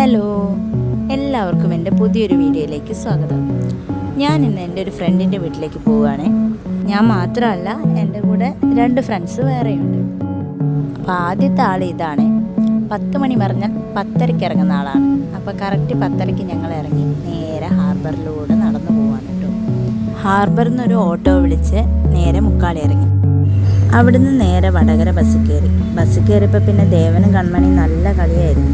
Hello, എല്ലാവർക്കും എൻ്റെ പുതിയൊരു വീഡിയോയിലേക്ക് സ്വാഗതം. ഞാൻ ഇന്ന് എൻ്റെ ഒരു ഫ്രണ്ടിൻ്റെ വീട്ടിലേക്ക് പോവുകയാണ്. ഞാൻ മാത്രമല്ല, എൻ്റെ കൂടെ 2 ഫ്രണ്ട്സ് വേറെയുണ്ട്. അപ്പോൾ ആദ്യത്തെ ആൾ ഇതാണ്. 10 മണി പറഞ്ഞാൽ 10:30 ഇറങ്ങുന്ന ആളാണ്. അപ്പോൾ കറക്റ്റ് 10:30 ഞങ്ങൾ ഇറങ്ങി നേരെ ഹാർബറിലൂടെ നടന്നു പോവാണ് കേട്ടോ. ഹാർബറിൽ നിന്നൊരു ഓട്ടോ വിളിച്ച് നേരെ മുക്കാളി ഇറങ്ങി. അവിടുന്ന് നേരെ വടകര ബസ് കയറിയപ്പോൾ പിന്നെ ദേവനും കൺമണിയും നല്ല കളിയായിരുന്നു.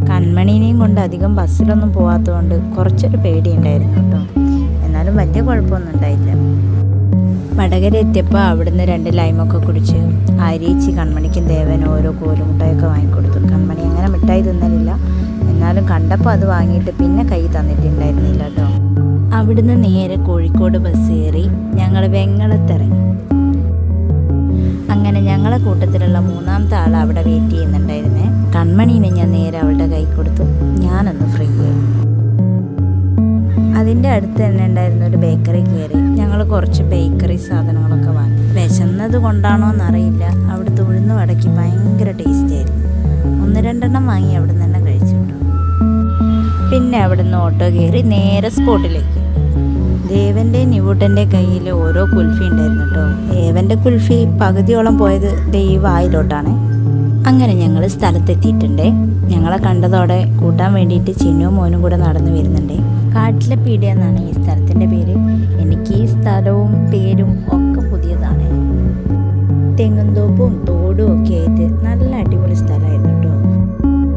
കൺമണീനെയും കൊണ്ട് അധികം ബസ്സിലൊന്നും പോകാത്തതുകൊണ്ട് കുറച്ചൊരു പേടിയുണ്ടായിരുന്നു കേട്ടോ. എന്നാലും വലിയ കുഴപ്പമൊന്നും ഉണ്ടായില്ല. വടകര എത്തിയപ്പോൾ അവിടുന്ന് 2 ലൈമൊക്കെ കുടിച്ച് ആര്യേച്ചി കൺമണിക്കും ദേവനും ഓരോ കോലുമുട്ടായൊക്കെ വാങ്ങിക്കൊടുത്തു. കൺമണി അങ്ങനെ മിഠായി തിന്നലില്ല, എന്നാലും കണ്ടപ്പോൾ അത് വാങ്ങിയിട്ട് പിന്നെ കൈ തന്നിട്ടുണ്ടായിരുന്നില്ല കേട്ടോ. അവിടുന്ന് നേരെ കോഴിക്കോട് ബസ് കയറി ഞങ്ങൾ വെങ്ങളത്തിറങ്ങി. അങ്ങനെ ഞങ്ങളെ കൂട്ടത്തിലുള്ള 3ാമത്തെ ആൾ അവിടെ വെയിറ്റ് ചെയ്യുന്നുണ്ടായിരുന്നേ. കൺമണീനെ ഞാൻ നേരെ അവളുടെ കൈ കൊടുത്തു. ഞാനൊന്ന് ഫ്രീ ആയി. അതിൻ്റെ അടുത്ത് തന്നെ ഉണ്ടായിരുന്ന ഒരു ബേക്കറി കയറി ഞങ്ങൾ കുറച്ച് ബേക്കറി സാധനങ്ങളൊക്കെ വാങ്ങി. വിശന്നത് കൊണ്ടാണോ എന്നറിയില്ല, അവിടുത്തെ ഉഴുന്ന് വടക്കി ഭയങ്കര ടേസ്റ്റ് ആയിരുന്നു. 1-2 വാങ്ങി അവിടെ നിന്ന് തന്നെ കഴിച്ചു കേട്ടോ. പിന്നെ അവിടെ നിന്ന് ഓട്ടോ കയറി നേരെ സ്പോട്ടിലേക്ക്. ദേവൻ്റെ നിവൂട്ടൻ്റെ കയ്യിൽ ഓരോ കുൽഫി ഉണ്ടായിരുന്നു കേട്ടോ. ദേവൻ്റെ കുൽഫി പകുതിയോളം പോയത് വായിലോട്ടാണ്. അങ്ങനെ ഞങ്ങൾ സ്ഥലത്തെത്തിയിട്ടുണ്ട്. ഞങ്ങളെ കണ്ടതോടെ കൂട്ടാൻ വേണ്ടിയിട്ട് ചിന്നുവും മോനും കൂടെ നടന്നു വരുന്നുണ്ട്. കാട്ടിലെ പീടിക എന്നാണ് ഈ സ്ഥലത്തിൻ്റെ പേര്. എനിക്ക് ഈ സ്ഥലവും പേരും ഒക്കെ പുതിയതാണ്. തെങ്ങുംതോപ്പും തോടും ഒക്കെ ആയിട്ട് നല്ല അടിപൊളി സ്ഥലമായിരുന്നു കേട്ടോ.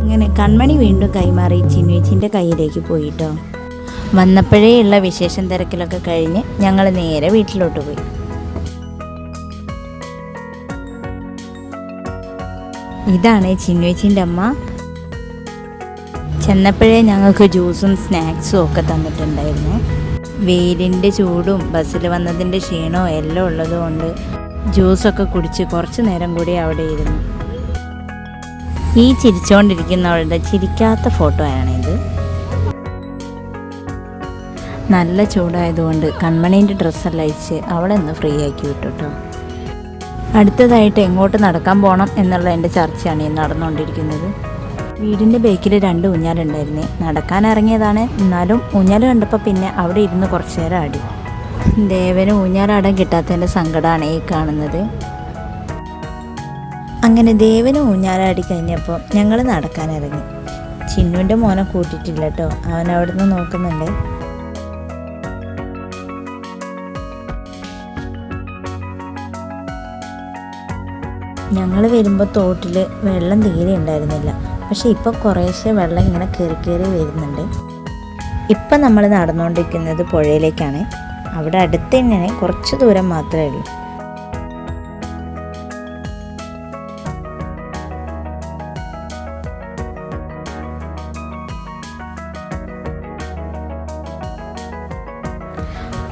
അങ്ങനെ കൺമണി വീണ്ടും കൈമാറി ചിന്നുവേച്ചിൻ്റെ കയ്യിലേക്ക് പോയിട്ടോ. വന്നപ്പോഴേ ഉള്ള വിശേഷം തിരക്കിലൊക്കെ കഴിഞ്ഞ് ഞങ്ങൾ നേരെ വീട്ടിലോട്ട് പോയി. ഇതാണ് ചിന്നുവേച്ചിൻ്റെ അമ്മ. ചെന്നപ്പോഴേ ഞങ്ങൾക്ക് ജ്യൂസും സ്നാക്സും ഒക്കെ തന്നിട്ടുണ്ടായിരുന്നു. വെയിലിൻ്റെ ചൂടും ബസ്സിൽ വന്നതിൻ്റെ ക്ഷീണവും എല്ലാം ഉള്ളതുകൊണ്ട് ജ്യൂസൊക്കെ കുടിച്ച് കുറച്ച് നേരം കൂടി അവിടെ ഇരുന്നു. ഈ ചിരിച്ചുകൊണ്ടിരിക്കുന്നവളുടെ ചിരിക്കാത്ത ഫോട്ടോ ആണിത്. നല്ല ചൂടായതുകൊണ്ട് കൺമണീൻ്റെ ഡ്രസ്സെല്ലാം അയച്ച് അവളെ ഒന്ന് ഫ്രീ ആക്കി വിട്ടു കേട്ടോ. അടുത്തതായിട്ട് എങ്ങോട്ട് നടക്കാൻ പോകണം എന്നുള്ള എൻ്റെ ചർച്ചയാണ് ഈ നടന്നുകൊണ്ടിരിക്കുന്നത്. വീടിൻ്റെ ബേക്കിൽ 2 ഊഞ്ഞാലുണ്ടായിരുന്നേ. നടക്കാൻ ഇറങ്ങിയതാണ്, എന്നാലും ഊഞ്ഞാൽ കണ്ടപ്പോൾ പിന്നെ അവിടെ ഇരുന്ന് കുറച്ച് നേരം ആടി. ദേവന് ഊഞ്ഞാലാടാൻ കിട്ടാത്തതിൻ്റെ സങ്കടമാണ് ഈ കാണുന്നത്. അങ്ങനെ ദേവന് ഊഞ്ഞാലാടി കഴിഞ്ഞപ്പോൾ ഞങ്ങൾ നടക്കാൻ ഇറങ്ങി. ചിന്നുവിൻ്റെ മോനെ കൂട്ടിയിട്ടില്ല കേട്ടോ, അവൻ അവിടെ നിന്ന് നോക്കുന്നുണ്ട്. ഞങ്ങൾ വരുമ്പോൾ തോട്ടിൽ വെള്ളം തീരെ ഉണ്ടായിരുന്നില്ല. പക്ഷെ ഇപ്പോൾ കുറേശ്ശെ വെള്ളം ഇങ്ങനെ കയറി വരുന്നുണ്ട്. ഇപ്പം നമ്മൾ നടന്നുകൊണ്ടിരിക്കുന്നത് പുഴയിലേക്കാണ്. അവിടെ അടുത്ത് തന്നെയാണ്, കുറച്ച് ദൂരം മാത്രമേ ഉള്ളൂ.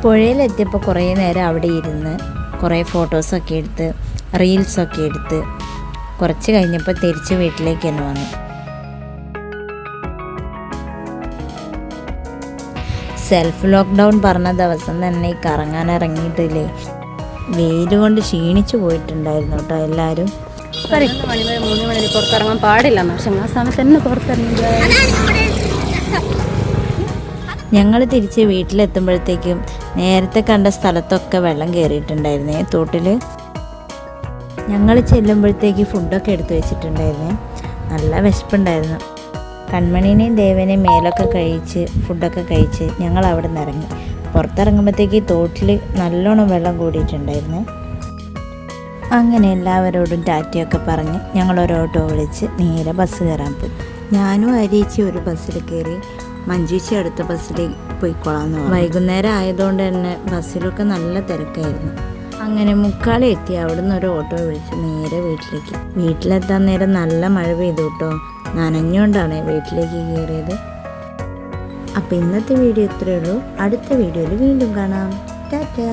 പുഴയിലെത്തിയപ്പോൾ കുറേ നേരം അവിടെ ഇരുന്ന് കുറേ ഫോട്ടോസൊക്കെ എടുത്ത് റീൽസൊക്കെ എടുത്ത് കുറച്ച് കഴിഞ്ഞപ്പോൾ തിരിച്ച് വീട്ടിലേക്ക് തന്നെ വന്നു. സെൽഫ് ലോക്ക്ഡൗൺ പറഞ്ഞ ദിവസം തന്നെ ഈ കറങ്ങാൻ ഇറങ്ങിയിട്ടില്ലേ, വെയിൽ കൊണ്ട് ക്ഷീണിച്ചു പോയിട്ടുണ്ടായിരുന്നു കേട്ടോ എല്ലാവരും. 12 മണി വരെ 3 മണി പുറത്തിറങ്ങാൻ പാടില്ല, പക്ഷെ ആ സമയത്ത് തന്നെ പുറത്തിറങ്ങില്ല. ഞങ്ങൾ തിരിച്ച് വീട്ടിലെത്തുമ്പോഴത്തേക്കും നേരത്തെ കണ്ട സ്ഥലത്തൊക്കെ വെള്ളം കയറിയിട്ടുണ്ടായിരുന്നേ തോട്ടിൽ. ഞങ്ങൾ ചെല്ലുമ്പോഴത്തേക്ക് ഫുഡൊക്കെ എടുത്തു വെച്ചിട്ടുണ്ടായിരുന്നേ. നല്ല വിശപ്പുണ്ടായിരുന്നു. കൺമണീനെയും ദേവനെയും മേലൊക്കെ കഴിച്ച് ഫുഡൊക്കെ കഴിച്ച് ഞങ്ങൾ അവിടെ നിന്ന് ഇറങ്ങി. പുറത്തിറങ്ങുമ്പോഴത്തേക്ക് തോട്ടിൽ നല്ലോണം വെള്ളം കൂടിയിട്ടുണ്ടായിരുന്നേ. അങ്ങനെ എല്ലാവരോടും ടാറ്റയൊക്കെ പറഞ്ഞ് ഞങ്ങൾ ഒരു ഓട്ടോ വിളിച്ച് നേരെ ബസ് കയറാൻ പോയി. ഞാനും ആര്യേച്ചി ഒരു ബസ്സിൽ കയറി, മഞ്ജുച്ചി അടുത്ത ബസ്സിൽ പോയിക്കോളാമെന്ന് പറഞ്ഞു. വൈകുന്നേരം ആയതുകൊണ്ട് തന്നെ ബസ്സിലൊക്കെ നല്ല തിരക്കായിരുന്നു. അങ്ങനെ മുക്കാളി എത്തി അവിടുന്ന് ഒരു ഓട്ടോ വിളിച്ച് നേരെ വീട്ടിലെത്താൻ നേരം നല്ല മഴ പെയ്തു കേട്ടോ. നനഞ്ഞുകൊണ്ടാണ് വീട്ടിലേക്ക് കയറിയത്. അപ്പോൾ ഇന്നത്തെ വീഡിയോ ഇത്രയേ ഉള്ളൂ. അടുത്ത വീഡിയോയിൽ വീണ്ടും കാണാം. ടാറ്റാ.